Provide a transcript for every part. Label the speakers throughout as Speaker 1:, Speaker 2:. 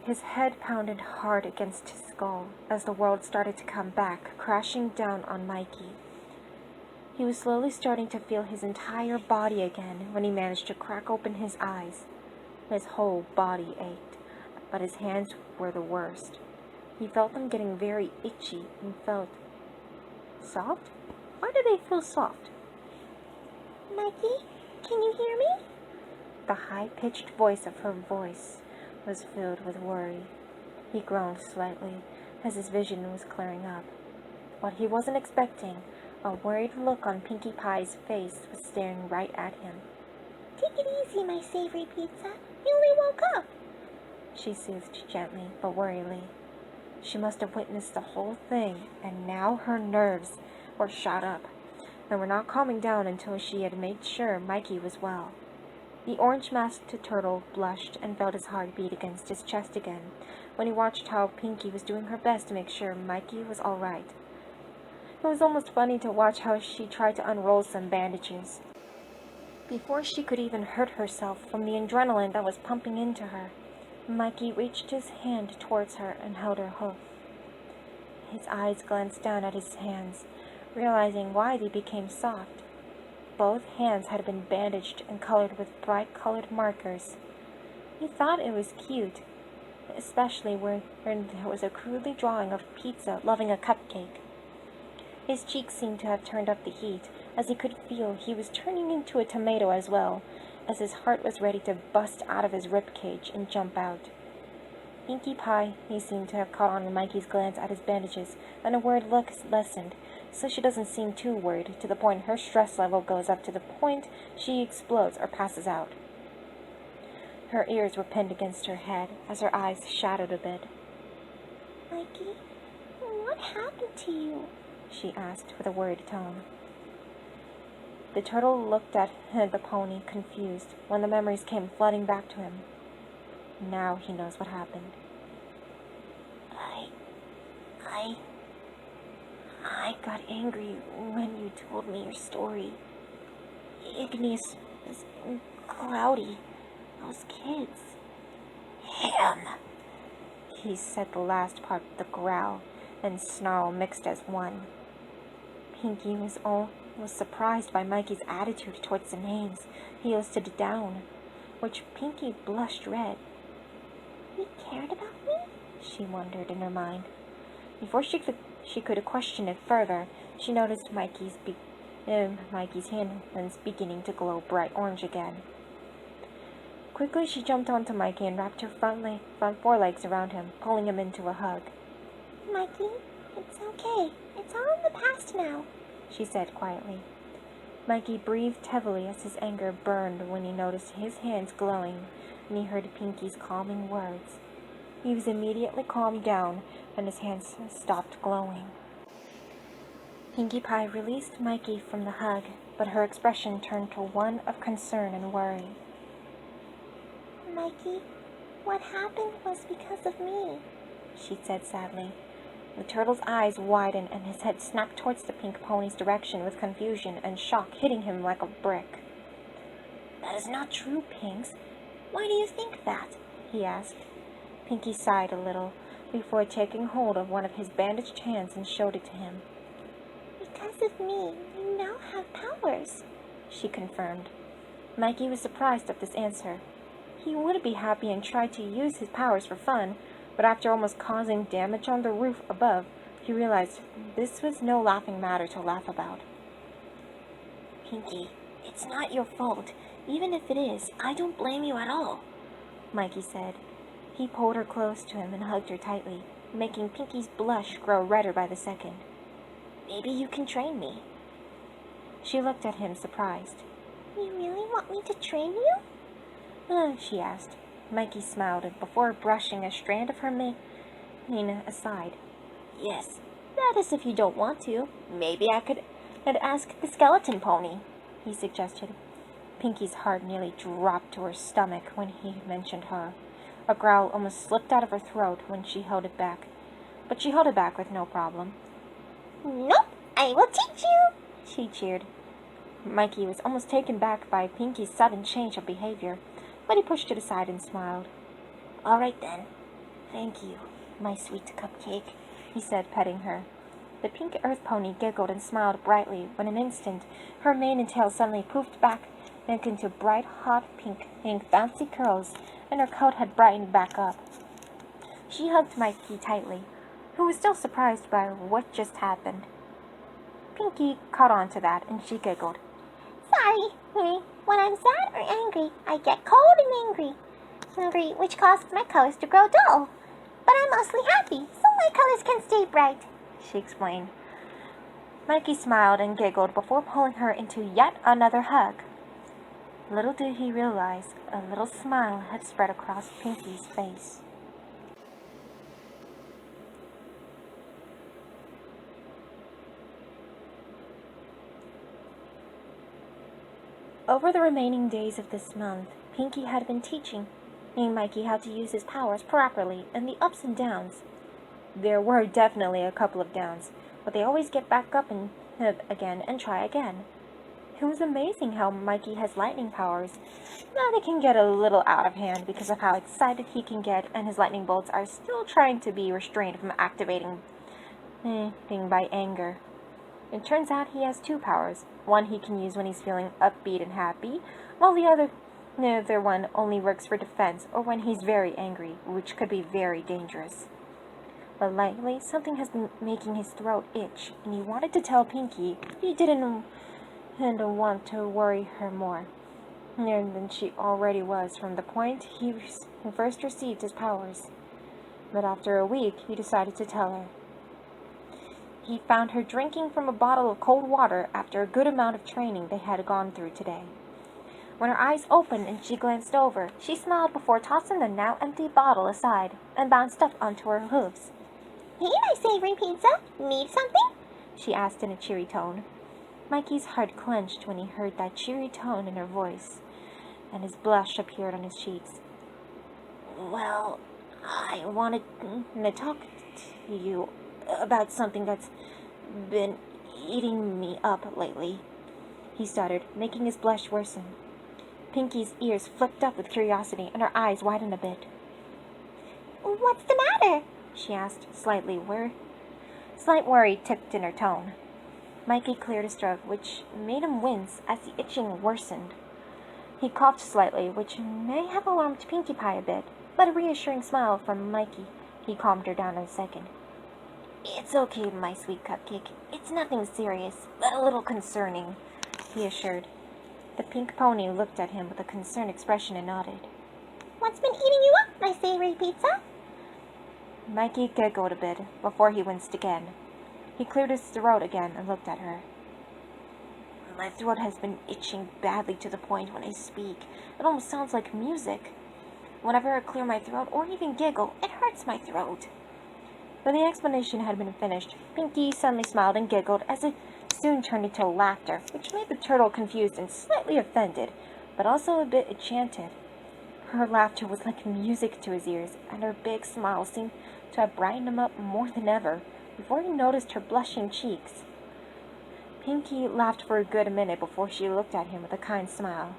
Speaker 1: His head pounded hard against his skull as the world started to come back, crashing down on Mikey. He was slowly starting to feel his entire body again when he managed to crack open his eyes. His whole body ached, but his hands were the worst. He felt them getting very itchy and felt soft? Why do they feel soft?
Speaker 2: Mikey, can you hear me?
Speaker 1: The high-pitched voice of her voice was filled with worry. He groaned slightly as his vision was clearing up. What he wasn't expecting, a worried look on Pinkie Pie's face, was staring right at him.
Speaker 2: Take it easy, my savory pizza. You only woke up.
Speaker 1: She soothed gently but worriedly. She must have witnessed the whole thing, and now her nerves were shot up, and were not calming down until she had made sure Mikey was well. The orange-masked turtle blushed and felt his heart beat against his chest again when he watched how Pinkie was doing her best to make sure Mikey was all right. It was almost funny to watch how she tried to unroll some bandages. Before she could even hurt herself from the adrenaline that was pumping into her, Mikey reached his hand towards her and held her hoof. His eyes glanced down at his hands, realizing why they became soft. Both hands had been bandaged and colored with bright-colored markers. He thought it was cute, especially where there was a crudely drawing of pizza loving a cupcake. His cheeks seemed to have turned up the heat, as he could feel he was turning into a tomato as well, as his heart was ready to bust out of his ribcage and jump out. Pinkie Pie, he seemed to have caught on to Mikey's glance at his bandages, and a worried look lessened, so she doesn't seem too worried, to the point her stress level goes up to the point she explodes or passes out. Her ears were pinned against her head as her eyes shadowed a bit.
Speaker 2: Mikey, what happened to you?
Speaker 1: She asked with a worried tone. The turtle looked at the pony, confused, when the memories came flooding back to him. Now he knows what happened. I got angry when you told me your story. Igneous was Cloudy. Those kids. Him! He said the last part with a growl and snarl mixed as one. Pinkie was surprised by Mikey's attitude towards the names he listed down, which Pinkie blushed red.
Speaker 2: He cared about me?
Speaker 1: She wondered in her mind. Before she could question it further, she noticed Mikey's hands beginning to glow bright orange again. Quickly she jumped onto Mikey and wrapped her front forelegs around him, pulling him into a hug.
Speaker 2: Mikey, it's okay. It's all in the past now,
Speaker 1: she said quietly. Mikey breathed heavily as his anger burned when he noticed his hands glowing and he heard Pinkie's calming words. He was immediately calmed down and his hands stopped glowing. Pinkie Pie released Mikey from the hug, but her expression turned to one of concern and worry.
Speaker 2: Mikey, what happened was because of me,
Speaker 1: she said sadly. The turtle's eyes widened and his head snapped towards the pink pony's direction with confusion and shock hitting him like a brick. That is not true, Pinks. Why do you think that? He asked. Pinkie sighed a little before taking hold of one of his bandaged hands and showed it to him.
Speaker 2: Because of me, you now have powers,
Speaker 1: she confirmed. Mikey was surprised at this answer. He would be happy and tried to use his powers for fun, but after almost causing damage on the roof above, he realized this was no laughing matter to laugh about. Pinkie, it's not your fault. Even if it is, I don't blame you at all, Mikey said. He pulled her close to him and hugged her tightly, making Pinkie's blush grow redder by the second. Maybe you can train me. She looked at him surprised.
Speaker 2: You really want me to train you?
Speaker 1: She asked. Mikey smiled before brushing a strand of her mane aside. Yes, that is if you don't want to. Maybe I could ask the skeleton pony, he suggested. Pinkie's heart nearly dropped to her stomach when he mentioned her. A growl almost slipped out of her throat when she held it back, but she held it back with no problem.
Speaker 2: Nope, I will teach you,
Speaker 1: she cheered. Mikey was almost taken back by Pinkie's sudden change of behavior, but he pushed it aside and smiled. All right then, Thank you, my sweet cupcake, he said, petting her. The pink earth pony giggled and smiled brightly when in an instant her mane and tail suddenly poofed back into bright hot pink bouncy curls, and her coat had brightened back up. She hugged Mikey tightly, who was still surprised by what just happened. Pinky caught on to that, and she giggled.
Speaker 2: Sorry, Minnie. When I'm sad or angry, I get cold and angry. Angry, which causes my colors to grow dull. But I'm mostly happy, so my colors can stay bright,
Speaker 1: she explained. Mikey smiled and giggled before pulling her into yet another hug. Little did he realize a little smile had spread across Pinky's face. Over the remaining days of this month, Pinky had been teaching Mikey how to use his powers properly and the ups and downs. There were definitely a couple of downs, but they always get back up and again and try again. It was amazing how Mikey has lightning powers. Now they can get a little out of hand because of how excited he can get, and his lightning bolts are still trying to be restrained from activating by anger. It turns out he has two powers. One he can use when he's feeling upbeat and happy, while the other one only works for defense or when he's very angry, which could be very dangerous. But lately, something has been making his throat itch, and he wanted to tell Pinky he didn't want to worry her more than she already was from the point he first received his powers. But after a week, he decided to tell her. He found her drinking from a bottle of cold water after a good amount of training they had gone through today. When her eyes opened and she glanced over, she smiled before tossing the now empty bottle aside and bounced up onto her hooves.
Speaker 2: Hey, my savory pizza, need something?
Speaker 1: She asked in a cheery tone. Mikey's heart clenched when he heard that cheery tone in her voice, and his blush appeared on his cheeks. Well, I wanted to talk to you about something that's been eating me up lately, he stuttered, making his blush worsen. Pinky's ears flicked up with curiosity, and her eyes widened a bit.
Speaker 2: What's the matter?
Speaker 1: She asked, slight worry ticked in her tone. Mikey cleared his throat, which made him wince as the itching worsened. He coughed slightly, which may have alarmed Pinkie Pie a bit, but a reassuring smile from Mikey. He calmed her down in a second. It's okay, my sweet cupcake. It's nothing serious, but a little concerning, he assured. The pink pony looked at him with a concerned expression and nodded.
Speaker 2: What's been eating you up, my savory pizza?
Speaker 1: Mikey giggled a bit before he winced again. He cleared his throat again and looked at her. My throat has been itching badly to the point when I speak. It almost sounds like music. Whenever I clear my throat or even giggle, it hurts my throat. When the explanation had been finished, Pinky suddenly smiled and giggled as it soon turned into laughter, which made the turtle confused and slightly offended, but also a bit enchanted. Her laughter was like music to his ears, and her big smile seemed to have brightened him up more than ever, before he noticed her blushing cheeks. Pinky laughed for a good minute before she looked at him with a kind smile.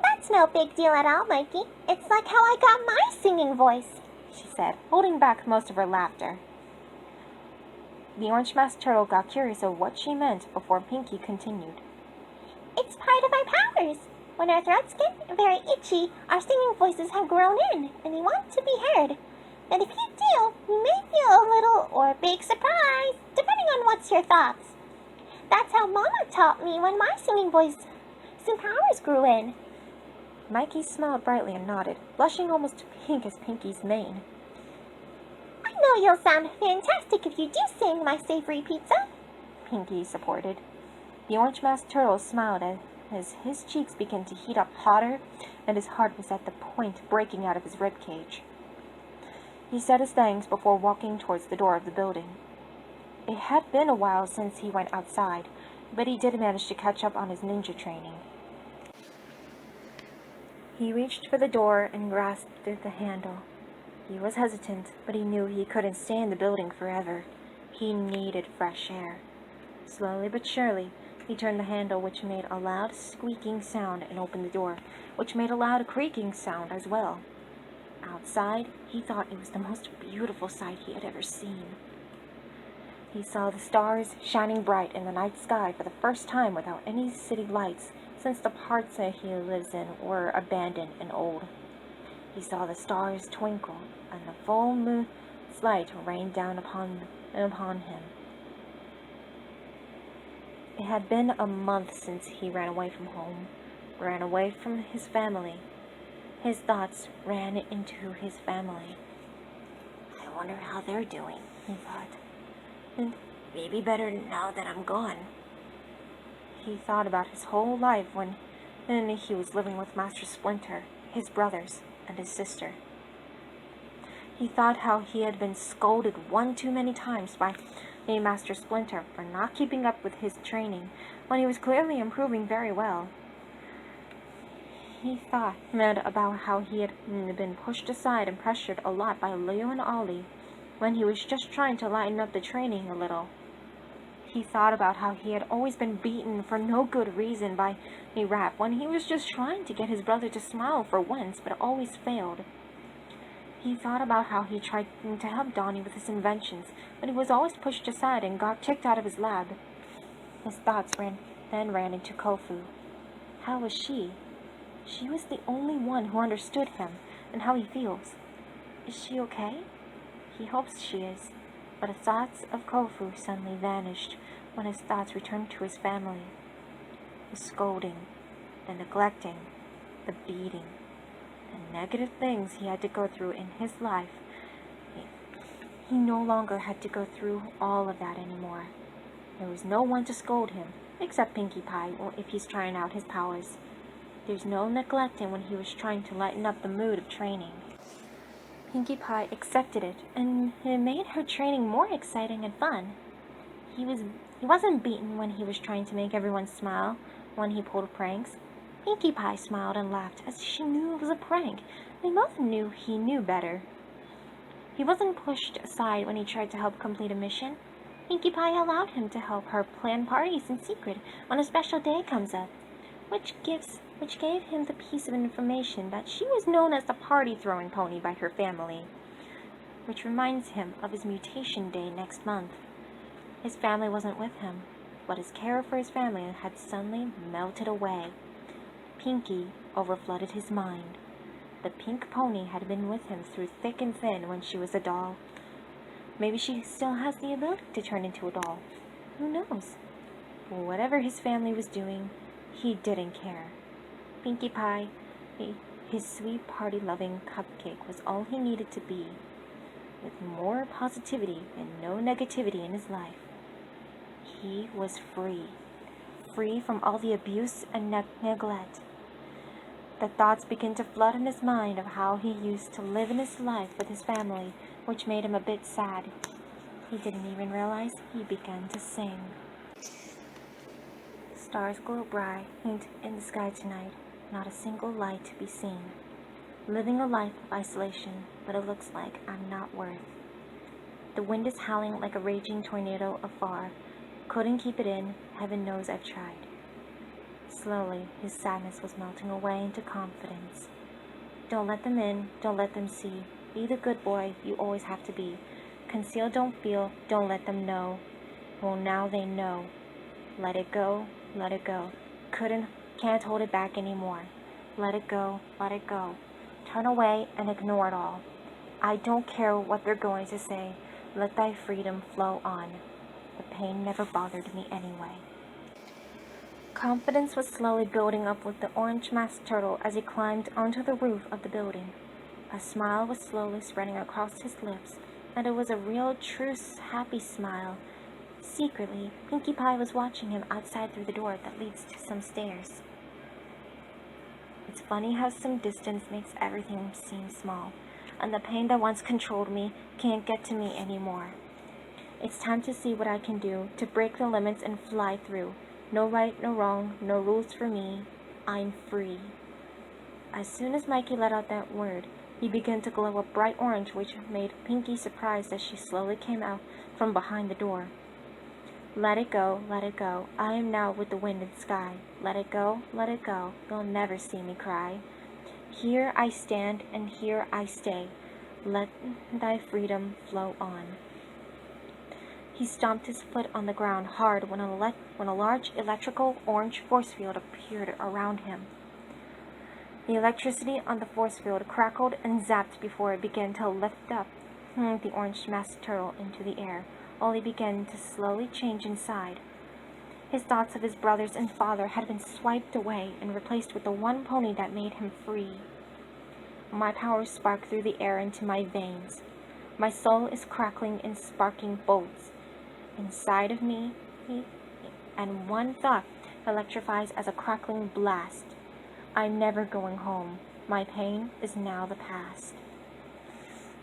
Speaker 2: That's no big deal at all, Mikey. It's like how I got my singing voice,
Speaker 1: she said, holding back most of her laughter. The orange-masked turtle got curious of what she meant before Pinky continued.
Speaker 2: It's part of our powers. When our throats get very itchy, our singing voices have grown in, and we want to be heard. But if you do, you may feel a little or a big surprise, depending on what's your thoughts. That's how Mama taught me when my singing voice and powers grew in.
Speaker 1: Mikey smiled brightly and nodded, blushing almost pink as Pinky's mane.
Speaker 2: I know you'll sound fantastic if you do sing, my savory pizza,
Speaker 1: Pinky supported. The orange-masked turtle smiled as his cheeks began to heat up hotter, and his heart was at the point breaking out of his ribcage. He said his thanks before walking towards the door of the building. It had been a while since he went outside, but he did manage to catch up on his ninja training. He reached for the door and grasped at the handle. He was hesitant, but he knew he couldn't stay in the building forever. He needed fresh air. Slowly but surely, he turned the handle, which made a loud squeaking sound, and opened the door, which made a loud creaking sound as well. outside, he thought it was the most beautiful sight he had ever seen. He saw the stars shining bright in the night sky for the first time without any city lights, since the parts that he lives in were abandoned and old. He saw the stars twinkle, and the full moon's light rain down upon him. It had been a month since he ran away from home, ran away from his family. His thoughts ran into his family. I wonder how they're doing, he thought. And maybe better now that I'm gone. He thought about his whole life when he was living with Master Splinter, his brothers, and his sister. He thought how he had been scolded one too many times by Master Splinter for not keeping up with his training when he was clearly improving very well. He thought about how he had been pushed aside and pressured a lot by Leo and Ollie when he was just trying to lighten up the training a little. He thought about how he had always been beaten for no good reason by Raph when he was just trying to get his brother to smile for once, but always failed. He thought about how he tried to help Donnie with his inventions, but he was always pushed aside and got kicked out of his lab. His thoughts then ran into Kofu. How was she? She was the only one who understood him and how he feels. Is she okay? He hopes she is, but the thoughts of Kofu suddenly vanished when his thoughts returned to his family. The scolding, the neglecting, the beating, the negative things he had to go through in his life. He no longer had to go through all of that anymore. There was no one to scold him, except Pinkie Pie if he's trying out his powers. There's no neglecting when he was trying to lighten up the mood of training. Pinkie Pie accepted it, and it made her training more exciting and fun. He wasn't beaten when he was trying to make everyone smile when he pulled pranks. Pinkie Pie smiled and laughed as she knew it was a prank. They both knew he knew better. He wasn't pushed aside when he tried to help complete a mission. Pinkie Pie allowed him to help her plan parties in secret when a special day comes up, which gave him the piece of information that she was known as the party-throwing pony by her family, which reminds him of his mutation day next month. His family wasn't with him, but his care for his family had suddenly melted away. Pinkie overflooded his mind. The pink pony had been with him through thick and thin when she was a doll. Maybe she still has the ability to turn into a doll. Who knows? Whatever his family was doing, he didn't care. Pinkie Pie, his sweet party-loving cupcake, was all he needed to be, with more positivity and no negativity in his life. He was free from all the abuse and neglect. The thoughts began to flood in his mind of how he used to live in his life with his family, which made him a bit sad. He didn't even realize he began to sing. Stars glow bright in the sky tonight, not a single light to be seen. Living a life of isolation, but it looks like I'm not worth. The wind is howling like a raging tornado afar. Couldn't keep it in, heaven knows I've tried. Slowly, his sadness was melting away into confidence. Don't let them in, don't let them see. Be the good boy you always have to be. Conceal, don't feel, don't let them know. Well, now they know. Let it go, let it go. Can't hold it back anymore. Let it go, let it go. Turn away and ignore it all. I don't care what they're going to say. Let thy freedom flow on. The pain never bothered me anyway. Confidence was slowly building up with the orange-masked turtle as he climbed onto the roof of the building. A smile was slowly spreading across his lips, and it was a real, true, happy smile. Secretly, Pinkie Pie was watching him outside through the door that leads to some stairs. It's funny how some distance makes everything seem small, and the pain that once controlled me can't get to me anymore. It's time to see what I can do to break the limits and fly through. No right, no wrong, no rules for me. I'm free. As soon as Mikey let out that word, he began to glow a bright orange, which made Pinkie surprised as she slowly came out from behind the door. Let it go, let it go. I am now with the wind and sky. Let it go, you'll never see me cry. Here I stand, and here I stay. Let thy freedom flow on. He stomped his foot on the ground hard when a large electrical orange force field appeared around him. The electricity on the force field crackled and zapped before it began to lift up the orange-masked turtle into the air, while he began to slowly change inside. His thoughts of his brothers and father had been swiped away and replaced with the one pony that made him free. My powers spark through the air into my veins. My soul is crackling in sparking bolts inside of me, and one thought electrifies as a crackling blast. I'm never going home. My pain is now the past.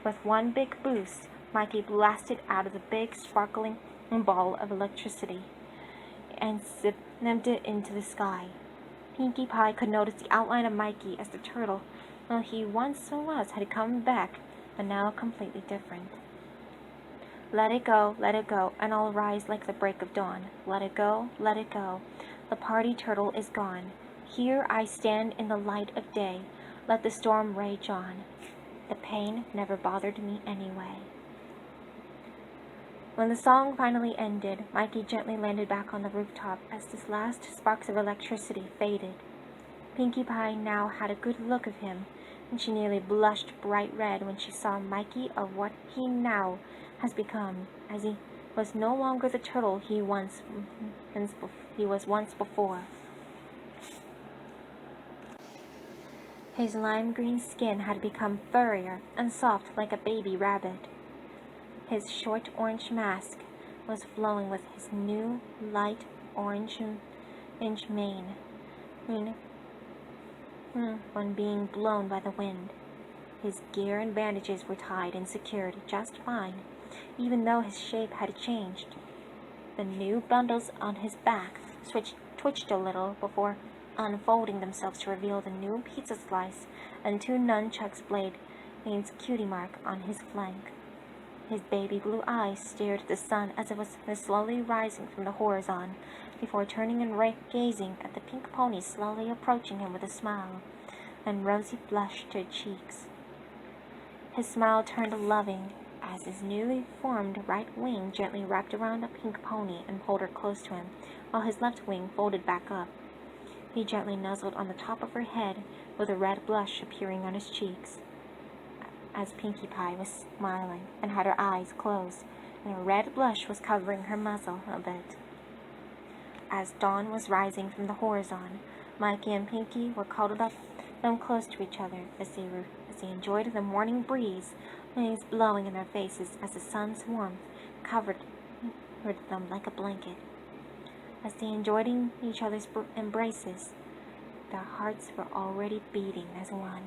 Speaker 1: With one big boost, Mikey blasted out of the big sparkling ball of electricity and zipped it into the sky. Pinkie Pie could notice the outline of Mikey as the turtle he once was had come back, but now completely different. Let it go, and I'll rise like the break of dawn. Let it go, the party turtle is gone. Here I stand in the light of day. Let the storm rage on. The pain never bothered me anyway. When the song finally ended, Mikey gently landed back on the rooftop as the last sparks of electricity faded. Pinkie Pie now had a good look of him, and she nearly blushed bright red when she saw Mikey of what he now has become, as he was no longer the turtle he was once before. His lime green skin had become furrier and soft like a baby rabbit. His short orange mask was flowing with his new light orange mane when being blown by the wind. His gear and bandages were tied and secured just fine, even though his shape had changed. The new bundles on his back twitched a little before unfolding themselves to reveal the new pizza slice and 2 nunchucks blades cutie mark on his flank. His baby blue eyes stared at the sun as it was slowly rising from the horizon, before turning and gazing at the pink pony slowly approaching him with a smile and rosy blush to his cheeks. His smile turned loving as his newly formed right wing gently wrapped around the pink pony and pulled her close to him, while his left wing folded back up. He gently nuzzled on the top of her head, with a red blush appearing on his cheeks, as Pinkie Pie was smiling and had her eyes closed, and a red blush was covering her muzzle a bit. As dawn was rising from the horizon, Mikey and Pinkie were cuddled up close to each other as they enjoyed the morning breeze blowing in their faces as the sun's warmth covered them like a blanket. As they enjoyed each other's embraces, their hearts were already beating as one.